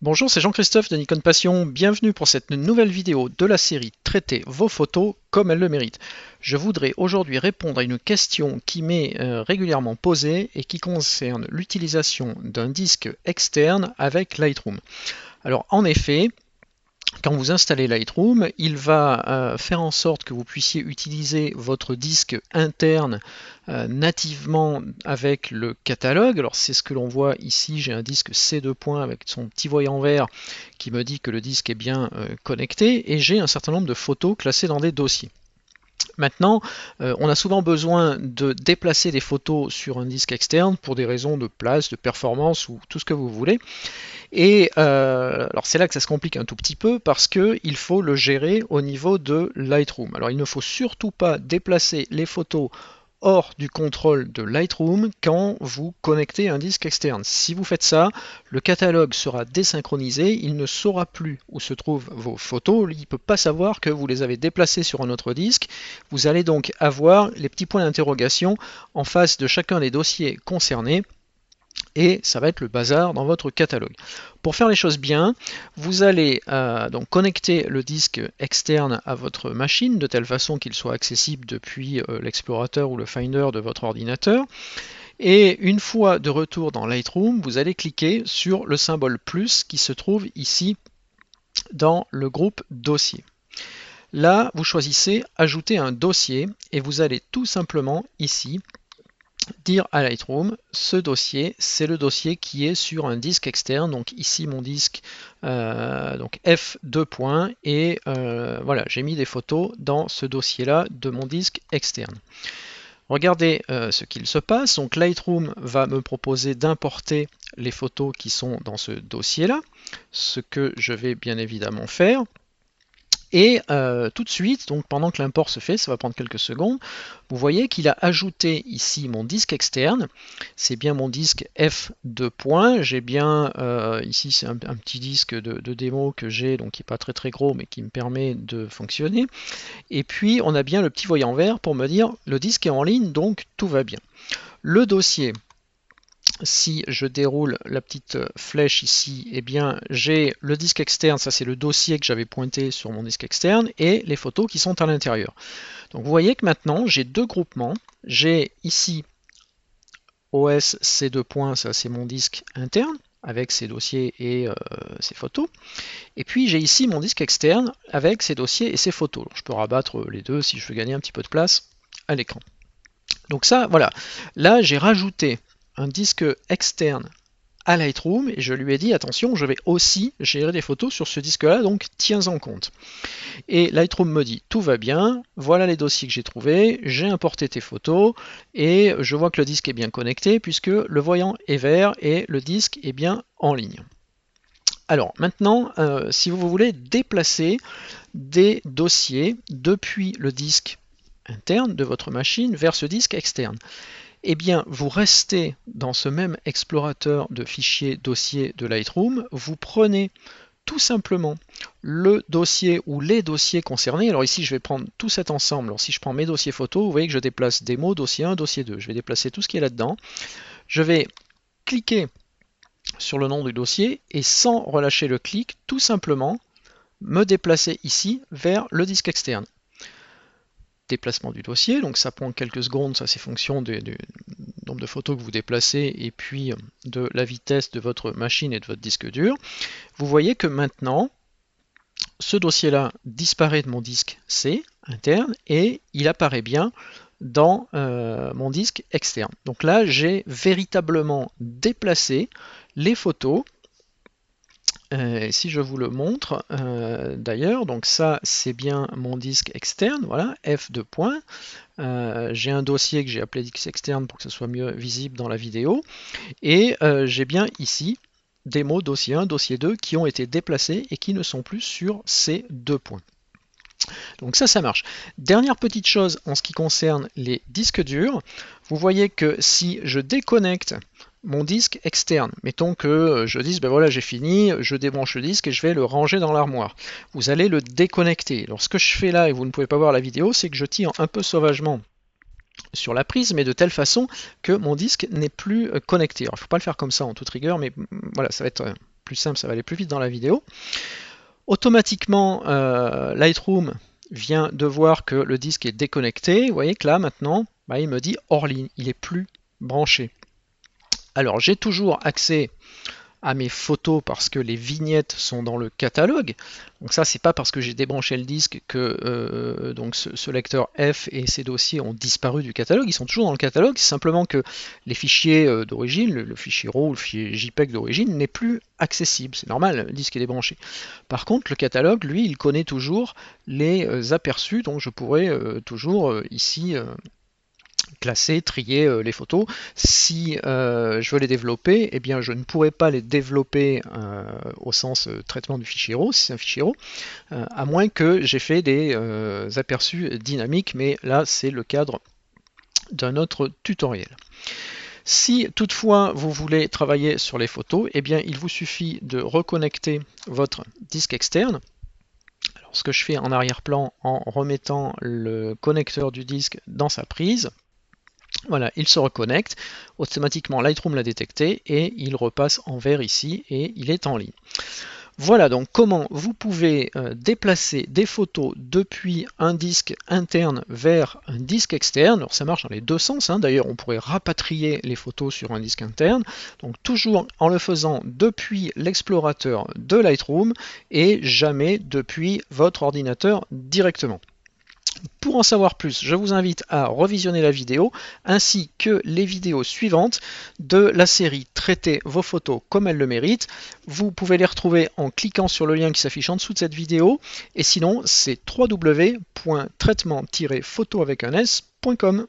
Bonjour, c'est Jean-Christophe de Nikon Passion. Bienvenue pour cette nouvelle vidéo de la série Traitez vos photos comme elles le méritent. Je voudrais aujourd'hui répondre à une question qui m'est régulièrement posée et qui concerne l'utilisation d'un disque externe avec Lightroom. Alors en effet, quand vous installez Lightroom, il va faire en sorte que vous puissiez utiliser votre disque interne nativement avec le catalogue. Alors c'est ce que l'on voit ici, j'ai un disque C2 avec son petit voyant vert qui me dit que le disque est bien connecté et j'ai un certain nombre de photos classées dans des dossiers. Maintenant, on a souvent besoin de déplacer des photos sur un disque externe pour des raisons de place, de performance ou tout ce que vous voulez. Et alors c'est là que ça se complique un tout petit peu parce qu'il faut le gérer au niveau de Lightroom. Alors il ne faut surtout pas déplacer les photos hors du contrôle de Lightroom quand vous connectez un disque externe. Si vous faites ça, le catalogue sera désynchronisé, il ne saura plus où se trouvent vos photos, il ne peut pas savoir que vous les avez déplacées sur un autre disque. Vous allez donc avoir les petits points d'interrogation en face de chacun des dossiers concernés et ça va être le bazar dans votre catalogue. Pour faire les choses bien, vous allez donc connecter le disque externe à votre machine de telle façon qu'il soit accessible depuis l'explorateur ou le Finder de votre ordinateur. Et une fois de retour dans Lightroom, vous allez cliquer sur le symbole plus qui se trouve ici dans le groupe dossier. Là, vous choisissez ajouter un dossier et vous allez tout simplement ici dire à Lightroom, ce dossier, c'est le dossier qui est sur un disque externe, donc ici mon disque donc F2. Et voilà, j'ai mis des photos dans ce dossier-là de mon disque externe. Regardez ce qu'il se passe, donc Lightroom va me proposer d'importer les photos qui sont dans ce dossier-là, ce que je vais bien évidemment faire. Et tout de suite, donc pendant que l'import se fait, ça va prendre quelques secondes, vous voyez qu'il a ajouté ici mon disque externe, c'est bien mon disque F2. J'ai bien, ici c'est un petit disque de démo que j'ai, donc qui n'est pas très très gros, mais qui me permet de fonctionner. Et puis on a bien le petit voyant vert pour me dire le disque est en ligne, donc tout va bien. Le dossier, si je déroule la petite flèche ici, eh bien j'ai le disque externe, ça c'est le dossier que j'avais pointé sur mon disque externe, et les photos qui sont à l'intérieur. Donc vous voyez que maintenant j'ai deux groupements. J'ai ici OS C2, ça c'est mon disque interne, avec ses dossiers et ses photos. Et puis j'ai ici mon disque externe avec ses dossiers et ses photos. Je peux rabattre les deux si je veux gagner un petit peu de place à l'écran. Donc ça, voilà. Là, j'ai rajouté un disque externe à Lightroom et je lui ai dit attention, je vais aussi gérer des photos sur ce disque-là, donc tiens-en compte. Et Lightroom me dit tout va bien, voilà les dossiers que j'ai trouvés, j'ai importé tes photos et je vois que le disque est bien connecté puisque le voyant est vert et le disque est bien en ligne. Alors maintenant, si vous voulez déplacer des dossiers depuis le disque interne de votre machine vers ce disque externe, eh bien, vous restez dans ce même explorateur de fichiers dossiers de Lightroom, vous prenez tout simplement le dossier ou les dossiers concernés. Alors ici, je vais prendre tout cet ensemble. Alors si je prends mes dossiers photos, vous voyez que je déplace démo, dossier 1, dossier 2. Je vais déplacer tout ce qui est là-dedans. Je vais cliquer sur le nom du dossier et sans relâcher le clic, tout simplement me déplacer ici vers le disque externe. Déplacement du dossier, donc ça prend quelques secondes, ça c'est fonction du nombre de photos que vous déplacez et puis de la vitesse de votre machine et de votre disque dur. Vous voyez que maintenant, ce dossier-là disparaît de mon disque C interne et il apparaît bien dans mon disque externe. Donc là, j'ai véritablement déplacé les photos. Si je vous le montre, d'ailleurs, donc ça c'est bien mon disque externe, voilà, F2. J'ai un dossier que j'ai appelé disque externe pour que ce soit mieux visible dans la vidéo, et j'ai bien ici démo dossier 1, dossier 2 qui ont été déplacés et qui ne sont plus sur ces deux points. Donc ça marche. Dernière petite chose en ce qui concerne les disques durs, vous voyez que si je déconnecte mon disque externe, mettons que je dise ben voilà j'ai fini, je débranche le disque et je vais le ranger dans l'armoire. Vous allez le déconnecter. Alors ce que je fais là, et vous ne pouvez pas voir la vidéo, c'est que je tire un peu sauvagement sur la prise, mais de telle façon que mon disque n'est plus connecté. Alors il ne faut pas le faire comme ça en toute rigueur, mais voilà, ça va être plus simple, ça va aller plus vite dans la vidéo. Automatiquement, Lightroom vient de voir que le disque est déconnecté. Vous voyez que là, maintenant, il me dit hors ligne, il n'est plus branché. Alors, j'ai toujours accès à mes photos parce que les vignettes sont dans le catalogue. Donc ça, c'est pas parce que j'ai débranché le disque que donc ce lecteur F et ces dossiers ont disparu du catalogue. Ils sont toujours dans le catalogue. C'est simplement que les fichiers d'origine, le fichier RAW ou le fichier JPEG d'origine n'est plus accessible. C'est normal, le disque est débranché. Par contre, le catalogue, lui, il connaît toujours les aperçus. Donc je pourrais toujours ici classer, trier les photos. Si je veux les développer, eh bien je ne pourrais pas les développer au sens traitement du fichier RAW, si c'est un fichier RAW, à moins que j'ai fait des aperçus dynamiques, mais là c'est le cadre d'un autre tutoriel. Si toutefois vous voulez travailler sur les photos, eh bien il vous suffit de reconnecter votre disque externe. Alors ce que je fais en arrière-plan en remettant le connecteur du disque dans sa prise, voilà, il se reconnecte, automatiquement Lightroom l'a détecté et il repasse en vert ici et il est en ligne. Voilà donc comment vous pouvez déplacer des photos depuis un disque interne vers un disque externe. Alors ça marche dans les deux sens, hein. D'ailleurs on pourrait rapatrier les photos sur un disque interne, donc toujours en le faisant depuis l'explorateur de Lightroom et jamais depuis votre ordinateur directement. Pour en savoir plus, je vous invite à revisionner la vidéo ainsi que les vidéos suivantes de la série Traitez vos photos comme elles le méritent. Vous pouvez les retrouver en cliquant sur le lien qui s'affiche en dessous de cette vidéo et sinon c'est www.traitement-photo avec un s.com.